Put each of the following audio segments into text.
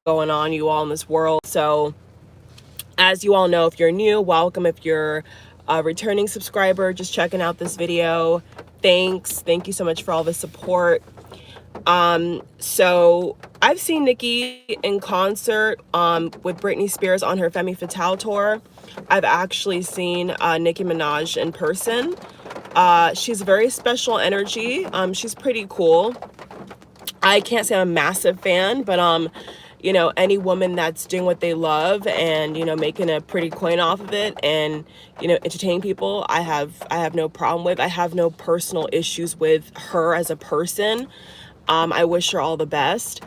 going on, you all, in this world. So as you all know, if you're new, welcome. If you're a returning subscriber, just checking out this video, thank you so much for all the support. So I've seen Nicki in concert with Britney Spears on her 𝒸𝒶𝓈𝒽𝒶𝓅𝓅 tour. I've actually seen Nicki Minaj in person. She's very special energy. She's pretty cool. I can't say I'm a massive fan, but you know, any woman that's doing what they love and, you know, making a pretty coin off of it and, you know, entertaining people, I have no problem with. I have no personal issues with her as a person. I wish her all the best.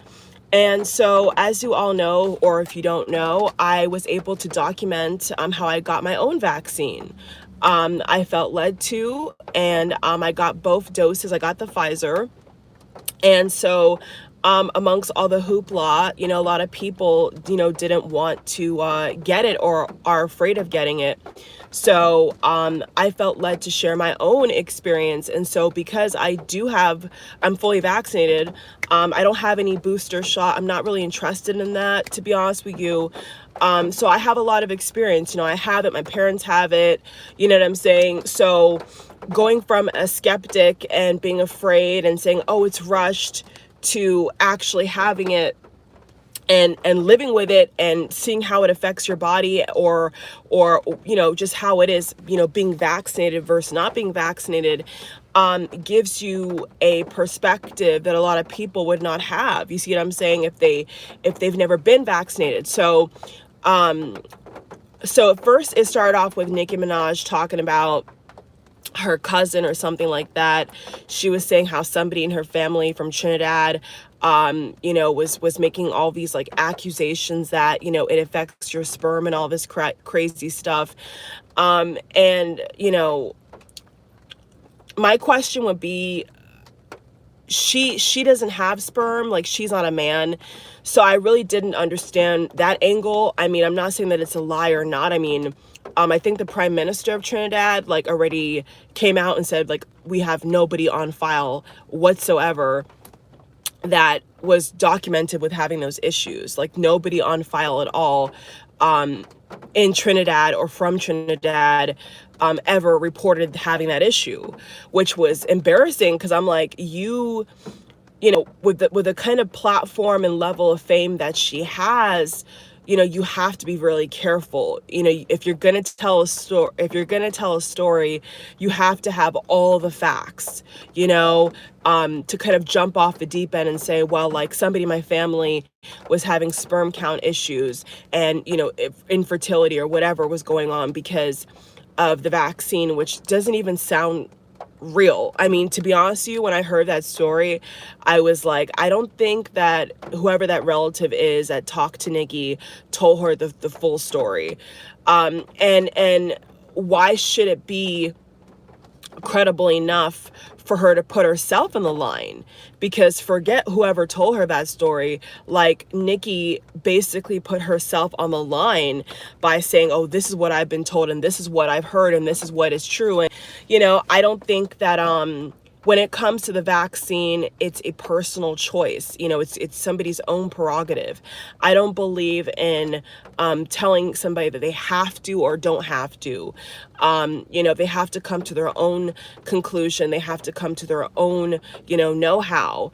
And so, as you all know, or if you don't know, I was able to document how I got my own vaccine. I felt led to, and I got both doses. I got the Pfizer. And so amongst all the hoopla, you know, a lot of people, you know, didn't want to get it or are afraid of getting it. So I felt led to share my own experience. And so because I'm fully vaccinated, I don't have any booster shot. I'm not really interested in that, to be honest with you. So I have a lot of experience. You know, I have it. My parents have it. You know what I'm saying? So going from a skeptic and being afraid and saying, oh, it's rushed, to actually having it and living with it and seeing how it affects your body, or you know, just how it is, you know, being vaccinated versus not being vaccinated, gives you a perspective that a lot of people would not have. You see what I'm saying? If they've never been vaccinated. So at first it started off with Nicki Minaj talking about her cousin or something like that. She was saying how somebody in her family from Trinidad, you know, was making all these like accusations that, you know, it affects your sperm and all this crazy stuff. And, you know, my question would be, she doesn't have sperm, like she's not a man. So I really didn't understand that angle. I mean, I'm not saying that it's a lie or not. I mean, I think the Prime Minister of Trinidad like already came out and said like, we have nobody on file whatsoever that was documented with having those issues, like nobody on file at all in Trinidad or from Trinidad ever reported having that issue, which was embarrassing because I'm like, you know, with the kind of platform and level of fame that she has, you know, you have to be really careful. You know, if you're going to tell a story, you have to have all the facts, you know, to kind of jump off the deep end and say, well, like somebody in my family was having sperm count issues and, you know, infertility or whatever was going on because of the vaccine, which doesn't even sound real. I mean, to be honest with you, when I heard that story, I was like, I don't think that whoever that relative is that talked to Nicki told her the full story. And why should it be credible enough for her to put herself in the line? Because forget whoever told her that story, like Nicki basically put herself on the line by saying, oh, this is what I've been told and this is what I've heard and this is what is true. And, you know, I don't think that when it comes to the vaccine, it's a personal choice. You know, it's somebody's own prerogative. I don't believe in telling somebody that they have to or don't have to. You know, they have to come to their own conclusion. They have to come to their own, you know-how.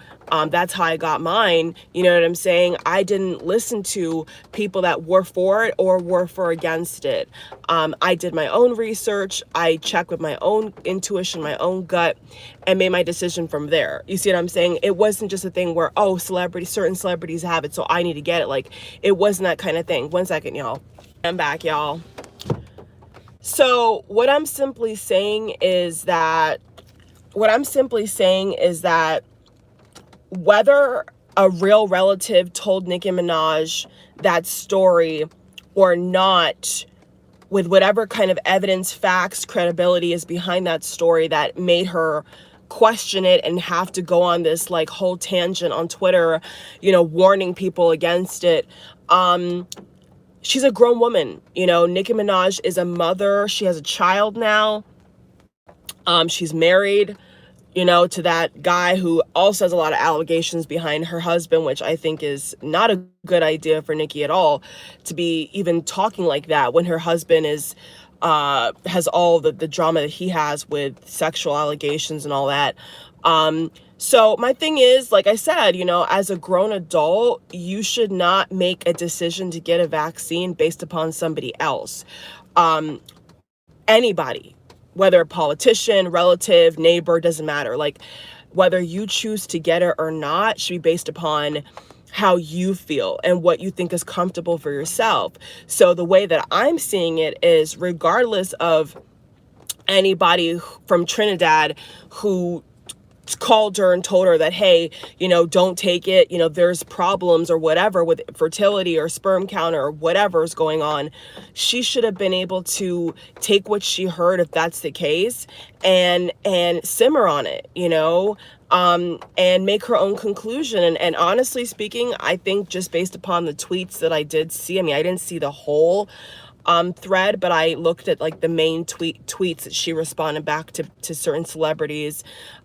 That's how I got mine. You know what I'm saying? I didn't listen to people that were for it or were for against it. I did my own research. I checked with my own intuition, my own gut, and made my decision from there. You see what I'm saying? It wasn't just a thing where, oh, certain celebrities have it, so I need to get it. Like, it wasn't that kind of thing. 1 second, y'all. I'm back, y'all. So what I'm simply saying is that whether a real relative told Nicki Minaj that story or not, with whatever kind of evidence, facts, credibility is behind that story that made her question it and have to go on this like whole tangent on Twitter, you know, warning people against it. She's a grown woman. You know, Nicki Minaj is a mother. She has a child now. She's married. you know, to that guy who also has a lot of allegations behind her husband, which I think is not a good idea for Nicki at all, to be even talking like that when her husband is has all the drama that he has with sexual allegations and all that. So my thing is, like I said, you know, as a grown adult, you should not make a decision to get a vaccine based upon somebody else. Anybody, whether a politician, relative, neighbor, doesn't matter. Like, whether you choose to get it or not should be based upon how you feel and what you think is comfortable for yourself. So the way that I'm seeing it is, regardless of anybody from Trinidad who called her and told her that, hey, you know, don't take it, you know, there's problems or whatever with fertility or sperm count or whatever is going on, she should have been able to take what she heard, if that's the case, and simmer on it, you know, and make her own conclusion. And honestly speaking, I think just based upon the tweets that I did see, I mean, I didn't see the whole thread, but I looked at like the main tweets that she responded back to certain celebrities.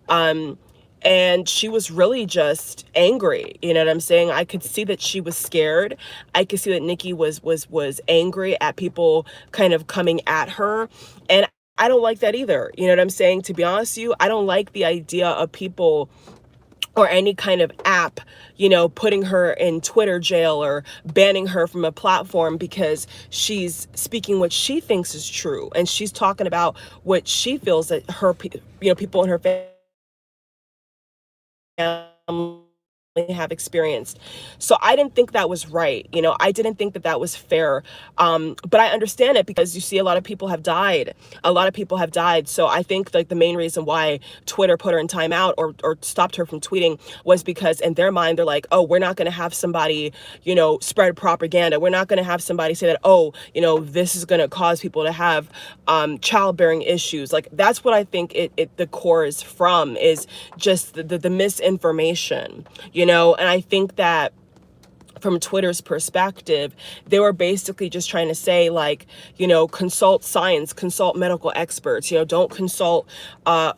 And she was really just angry. You know what I'm saying? I could see that she was scared. I could see that Nicki was angry at people kind of coming at her. And I don't like that either. You know what I'm saying? To be honest with you, I don't like the idea of people or any kind of app, you know, putting her in Twitter jail or banning her from a platform because she's speaking what she thinks is true. And she's talking about what she feels that her, you know, people in her family have experienced. So I didn't think that was right. You know, I didn't think that that was fair. But I understand it because you see a lot of people have died. A lot of people have died. So I think like the main reason why Twitter put her in timeout or stopped her from tweeting was because in their mind, they're like, oh, we're not going to have somebody, you know, spread propaganda. We're not going to have somebody say that, oh, you know, this is going to cause people to have childbearing issues. Like, that's what I think the core is from, is just the misinformation. You know, and I think that from Twitter's perspective, they were basically just trying to say, like, you know, consult science, consult medical experts, you know, don't consult,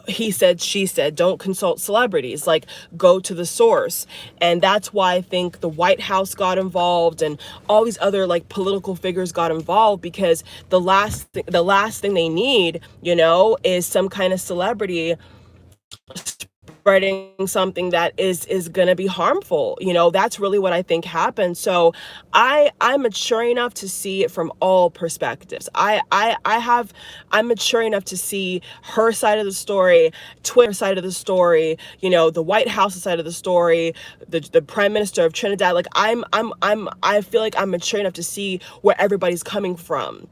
he said, she said, don't consult celebrities, like, go to the source. And that's why I think the White House got involved and all these other like political figures got involved, because the last thing they need, you know, is some kind of celebrity spreading something that is going to be harmful. You know, that's really what I think happened. So I'm mature enough to see it from all perspectives. I'm mature enough to see her side of the story, Twitter side of the story, you know, the White House side of the story, the Prime Minister of Trinidad. Like, I feel like I'm mature enough to see where everybody's coming from.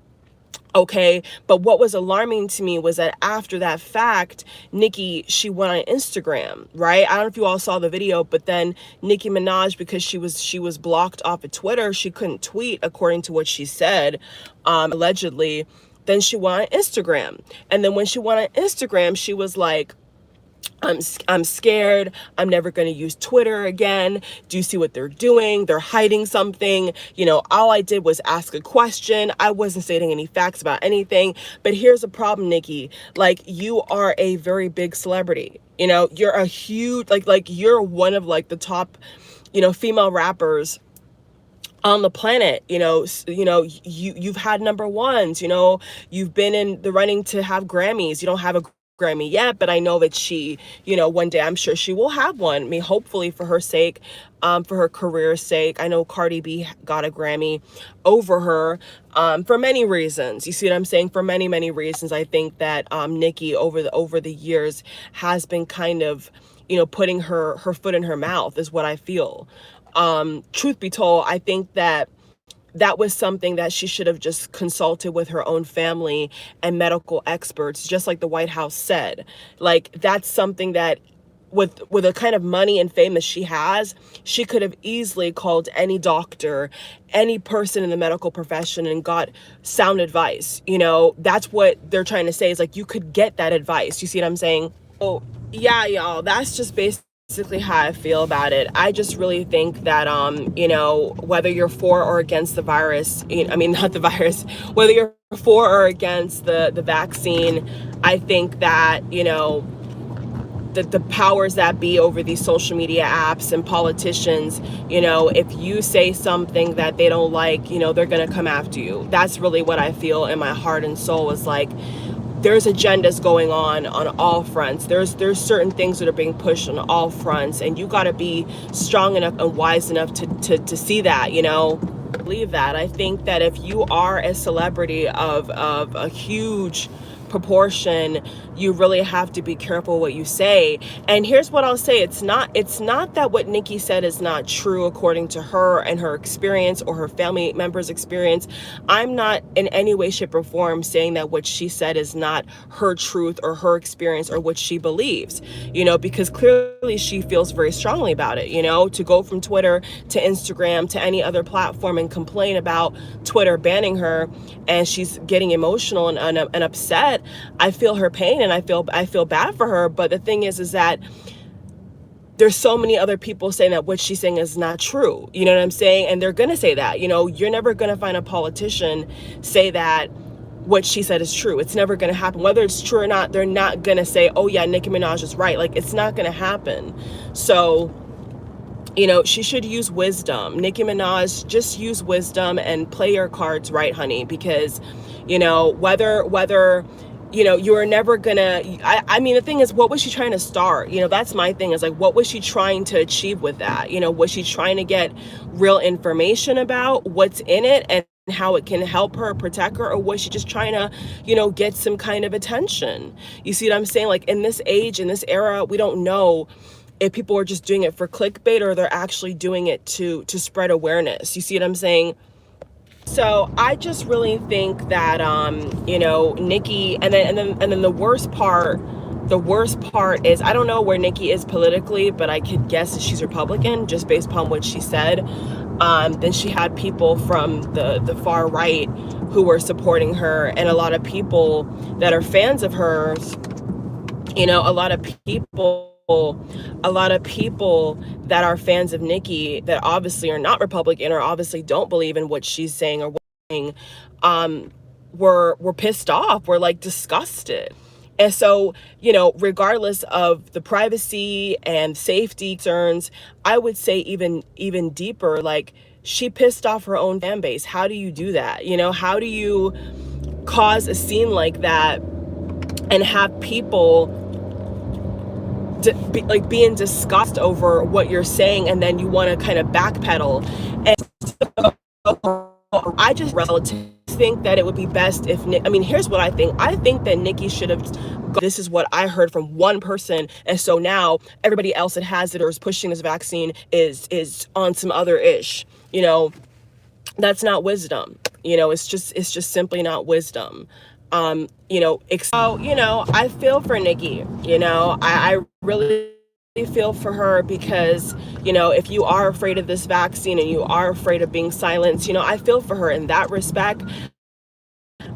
Okay, but what was alarming to me was that after that fact, Nicki, she went on Instagram, right? I don't know if you all saw the video, but then Nicki Minaj, because she was blocked off of Twitter, she couldn't tweet according to what she said, allegedly. Then she went on Instagram, and then when she went on Instagram, she was like, I'm scared. I'm never going to use Twitter again. Do you see what they're doing? They're hiding something. You know, all I did was ask a question. I wasn't stating any facts about anything. But here's the problem, Nicki. Like, you are a very big celebrity. You know, you're a huge, like you're one of like the top, you know, female rappers on the planet. You've had number ones, you know, you've been in the running to have Grammys. You don't have a Grammy yet, but I know that she, you know, one day I'm sure she will have one. I mean, hopefully for her sake, for her career's sake. I know Cardi B got a Grammy over her, for many reasons. You see what I'm saying? For many, many reasons. I think that Nicki over the years has been kind of, you know, putting her foot in her mouth, is what I feel. Truth be told, I think that was something that she should have just consulted with her own family and medical experts, just like the White House said. Like, that's something that with the kind of money and fame that she has, she could have easily called any doctor, any person in the medical profession, and got sound advice. You know, that's what they're trying to say, is like, you could get that advice. You see what I'm saying? Oh, yeah, y'all, that's just basically how I feel about it. I just really think that, you know, whether you're for or against the virus, I mean, not the virus, whether you're for or against the vaccine, I think that, you know, the powers that be over these social media apps and politicians, you know, if you say something that they don't like, you know, they're going to come after you. That's really what I feel in my heart and soul, is like, there's agendas going on all fronts. There's certain things that are being pushed on all fronts, and you got to be strong enough and wise enough to see that, you know. Believe that. I think that if you are a celebrity of a huge proportion, you really have to be careful what you say. And here's what I'll say: it's not that what Nicki said is not true according to her and her experience or her family members' experience. I'm not in any way, shape, or form saying that what she said is not her truth or her experience or what she believes, you know, because clearly she feels very strongly about it. You know, to go from Twitter to Instagram to any other platform and complain about Twitter banning her, and she's getting emotional and upset. I feel her pain, and I feel bad for her. But the thing is that there's so many other people saying that what she's saying is not true. You know what I'm saying? And they're gonna say that. You know, you're never gonna find a politician say that what she said is true. It's never gonna happen. Whether it's true or not, they're not gonna say, oh yeah, Nicki Minaj is right. Like, it's not gonna happen. So, you know, she should use wisdom. Nicki Minaj, just use wisdom and play your cards right, honey, because, you know, whether you know, you're never gonna, I mean, the thing is, what was she trying to start? You know, that's my thing, is like, what was she trying to achieve with that? You know, was she trying to get real information about what's in it and how it can help her, protect her, or was she just trying to, you know, get some kind of attention? You see what I'm saying? Like, in this age, in this era, we don't know if people are just doing it for clickbait or they're actually doing it to spread awareness. You see what I'm saying? So I just really think that you know, Nicki, and then the worst part is, I don't know where Nicki is politically, but I could guess that she's Republican just based upon what she said. Then she had people from the far right who were supporting her, and a lot of people that are fans of hers, you know, a lot of people that are fans of Nicki that obviously are not Republican or obviously don't believe in what she's saying or what she's saying, were pissed off, were like disgusted. And so, you know, regardless of the privacy and safety concerns, I would say even deeper, like, she pissed off her own fan base. How do you do that? You know, how do you cause a scene like that and have people be in disgust over what you're saying, and then you want to kind of backpedal? And so I just relatively think that it would be best if I mean, here's what I think. I think that Nicki should have, this is what I heard from one person, and so now everybody else that has it or is pushing this vaccine is on some other ish. You know, that's not wisdom. You know, it's just simply not wisdom. You know, so, you know, I feel for Nicki. You know, I really feel for her, because, you know, if you are afraid of this vaccine and you are afraid of being silenced, you know, I feel for her in that respect.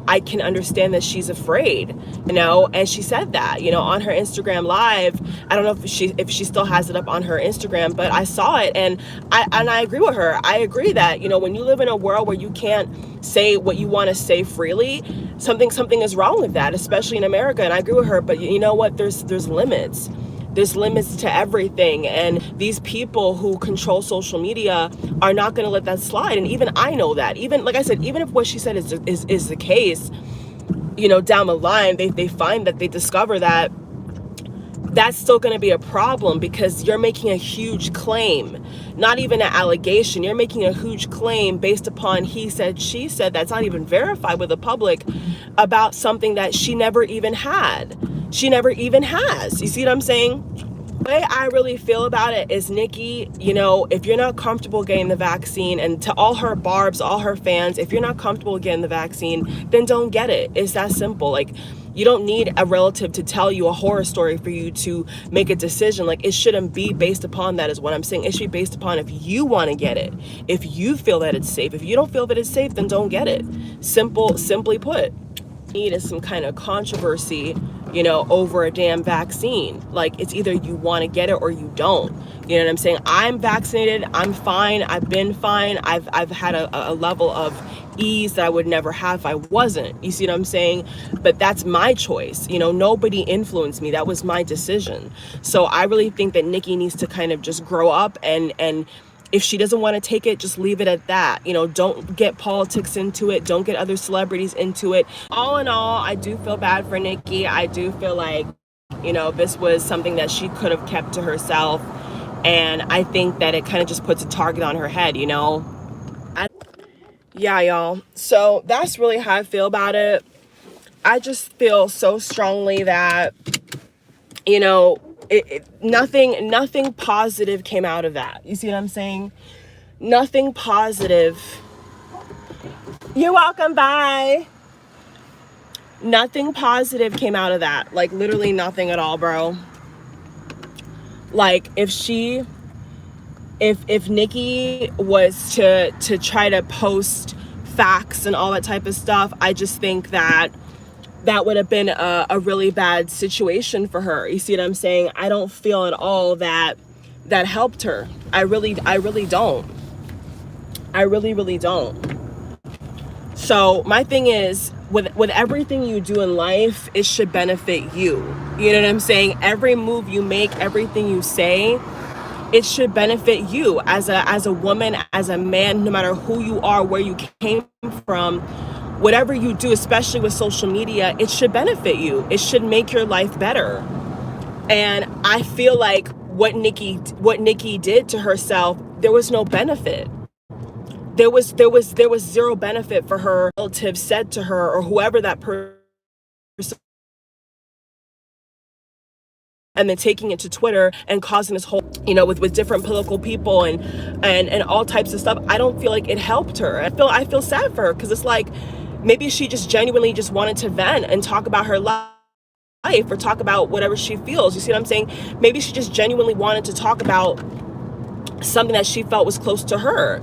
I can understand that she's afraid, you know, and she said that, you know, on her Instagram live. I don't know if she still has it up on her Instagram, but I saw it, and I agree with her. I agree that, you know, when you live in a world where you can't say what you want to say freely, something is wrong with that, especially in America. And I agree with her, but you know what? There's limits. There's limits to everything, and these people who control social media are not going to let that slide. And even I know that. Even, like I said, even if what she said is the case, you know, down the line they find that, they discover that, that's still going to be a problem, because you're making a huge claim, not even an allegation. You're making a huge claim based upon he said, she said, that's not even verified with the public, about something that she never even had. She never even has. You see what I'm saying? The way I really feel about it is, Nicki, you know, if you're not comfortable getting the vaccine, and to all her barbs, all her fans, if you're not comfortable getting the vaccine, then don't get it. It's that simple. Like, you don't need a relative to tell you a horror story for you to make a decision. Like, it shouldn't be based upon that, is what I'm saying. It should be based upon if you want to get it, if you feel that it's safe. If you don't feel that it's safe, then don't get it. Simply put. Need is some kind of controversy, you know, over a damn vaccine. Like, it's either you want to get it or you don't. You know what I'm saying? I'm vaccinated. I'm fine. I've been fine. I've had a level of ease that I would never have if I wasn't. You see what I'm saying? But that's my choice. You know, nobody influenced me. That was my decision. So I really think that Nicki needs to kind of just grow up, and if she doesn't want to take it, just leave it at that. You know, don't get politics into it. Don't get other celebrities into it. All in all, I do feel bad for Nicki. I do feel like, you know, this was something that she could have kept to herself. And I think that it kind of just puts a target on her head, you know? Yeah, y'all. So that's really how I feel about it. I just feel so strongly that, you know, nothing positive came out of that. You see what I'm saying? Nothing positive. You're welcome. Bye. Nothing positive came out of that. Like, literally nothing at all, bro. Like, if Nicki was to try to post facts and all that type of stuff, I just think that would have been a really bad situation for her. You see what I'm saying? I don't feel at all that helped her. I really don't. I really don't. So my thing is, with everything you do in life, it should benefit you. You know what I'm saying? Every move you make, everything you say, it should benefit you as a woman, as a man, no matter who you are, where you came from. Whatever you do, especially with social media, it should benefit you. It should make your life better. And I feel like what Nicki did to herself, there was no benefit. There was zero benefit for her. Relatives said to her, or whoever that person, and then taking it to Twitter and causing this whole, you know, with different political people and all types of stuff. I don't feel like it helped her. I feel sad for her, because it's like, maybe she just genuinely just wanted to vent and talk about her life, or talk about whatever she feels. You see what I'm saying? Maybe she just genuinely wanted to talk about something that she felt was close to her.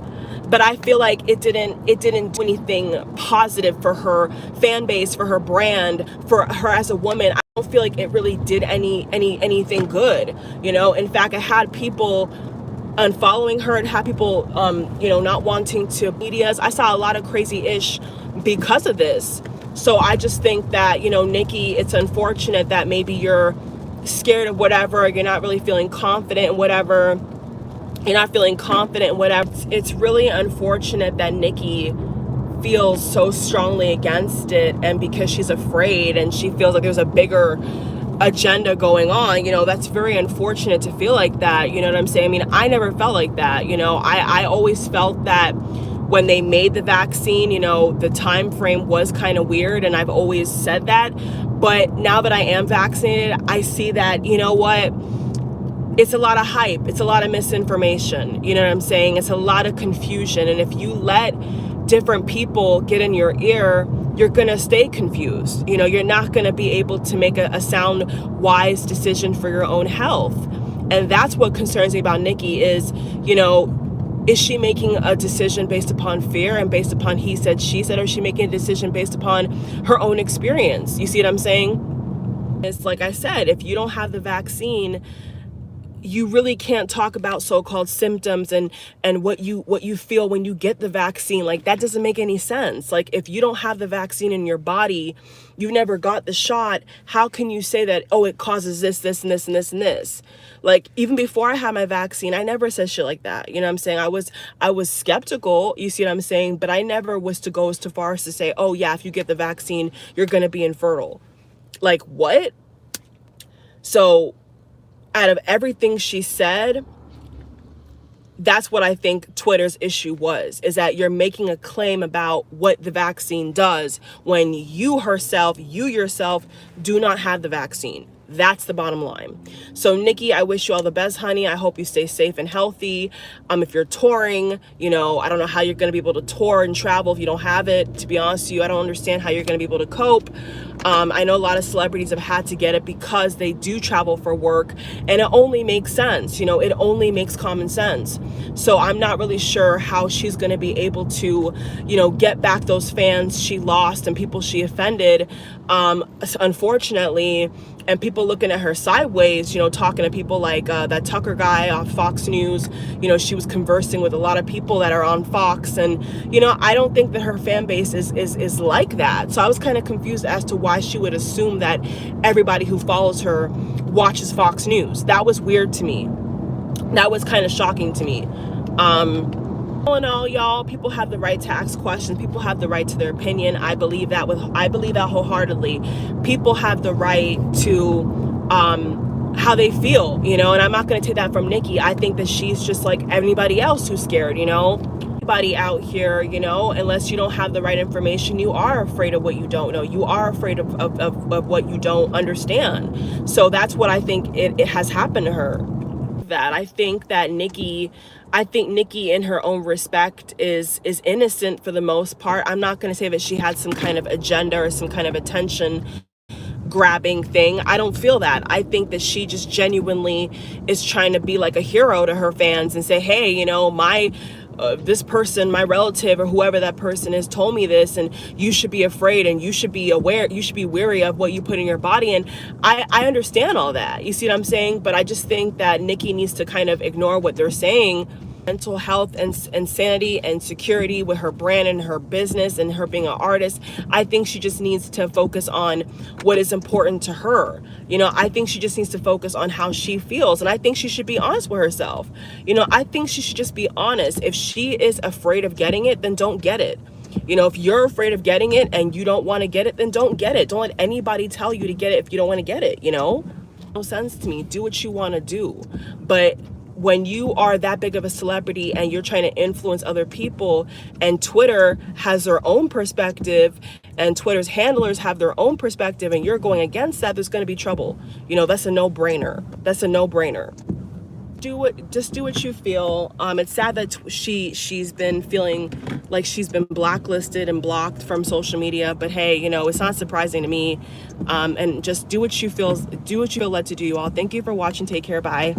But I feel like it didn't do anything positive for her fan base, for her brand, for her as a woman. I don't feel like it really did anything good. You know, in fact, I had people unfollowing her, and had people you know, not wanting to medias. I saw a lot of crazy ish because of this. So I just think that, you know, Nicki, it's unfortunate that maybe you're scared of whatever, you're not really feeling confident in whatever. You're not feeling confident in whatever. It's really unfortunate that Nicki feels so strongly against it, and because she's afraid and she feels like there's a bigger agenda going on, you know, that's very unfortunate to feel like that. You know what I'm saying? I mean, I never felt like that. You know, I always felt that when they made the vaccine, you know, the time frame was kind of weird, and I've always said that. But now that I am vaccinated, I see that, you know what, it's a lot of hype. It's a lot of misinformation. You know what I'm saying? It's a lot of confusion. And if you let different people get in your ear, you're going to stay confused. You know, you're not going to be able to make a sound, wise decision for your own health. And that's what concerns me about Nicki is, you know, is she making a decision based upon fear and based upon he said, she said, or is she making a decision based upon her own experience? You see what I'm saying? It's like I said, if you don't have the vaccine, you really can't talk about so-called symptoms and what you feel when you get the vaccine. Like, that doesn't make any sense. Like, if you don't have the vaccine in your body, you've never got the shot, how can you say that, oh, it causes this and this and this and this? Like, even before I had my vaccine, I never said shit like that. You know what I'm saying? I was skeptical, you see what I'm saying? But I never was to go as far as to say, oh yeah, if you get the vaccine, you're gonna be infertile. Like, what? So out of everything she said, that's what I think Twitter's issue was, is that you're making a claim about what the vaccine does when you yourself do not have the vaccine. That's the bottom line. So Nicki, I wish you all the best, honey. I hope you stay safe and healthy. If you're touring, you know, I don't know how you're going to be able to tour and travel if you don't have it. To be honest with you, I don't understand how you're going to be able to cope. I know a lot of celebrities have had to get it because they do travel for work, and it only makes sense. You know, it only makes common sense. So I'm not really sure how she's going to be able to, you know, get back those fans she lost and people she offended, unfortunately. And people looking at her sideways, you know, talking to people like that Tucker guy off Fox News. You know, she was conversing with a lot of people that are on Fox, and you know, I don't think that her fan base is like that. So I was kind of confused as to why she would assume that everybody who follows her watches Fox News. That was weird to me. That was kind of shocking to me. All in all, y'all, people have the right to ask questions. People have the right to their opinion. I believe that wholeheartedly. People have the right to how they feel, you know, and I'm not going to take that from Nicki. I think that she's just like anybody else who's scared, you know. Anybody out here, you know, unless you don't have the right information, you are afraid of what you don't know. You are afraid of what you don't understand. So that's what I think it has happened to her. That I think Nicki in her own respect is innocent for the most part. I'm not going to say that she had some kind of agenda or some kind of attention grabbing thing. I don't feel that. I think that she just genuinely is trying to be like a hero to her fans and say, hey, you know, this person, my relative or whoever that person is told me this, and you should be afraid and you should be aware, you should be wary of what you put in your body. And I understand all that. You see what I'm saying? But I just think that Nicki needs to kind of ignore what they're saying. Mental health and sanity and security with her brand and her business and her being an artist. I think she just needs to focus on what is important to her. You know, I think she just needs to focus on how she feels. And I think she should be honest with herself. You know, I think she should just be honest. If she is afraid of getting it, then don't get it. You know, if you're afraid of getting it and you don't want to get it, then don't get it. Don't let anybody tell you to get it if you don't want to get it, you know? No sense to me. Do what you want to do. But when you are that big of a celebrity and you're trying to influence other people, and Twitter has their own perspective and Twitter's handlers have their own perspective, and you're going against that, there's going to be trouble. You know, that's a no-brainer. That's a no-brainer. Just do what you feel. It's sad that she's been feeling like she's been blacklisted and blocked from social media, but hey, you know, it's not surprising to me. And just do what you feel led to do, you all. Thank you for watching. Take care. Bye.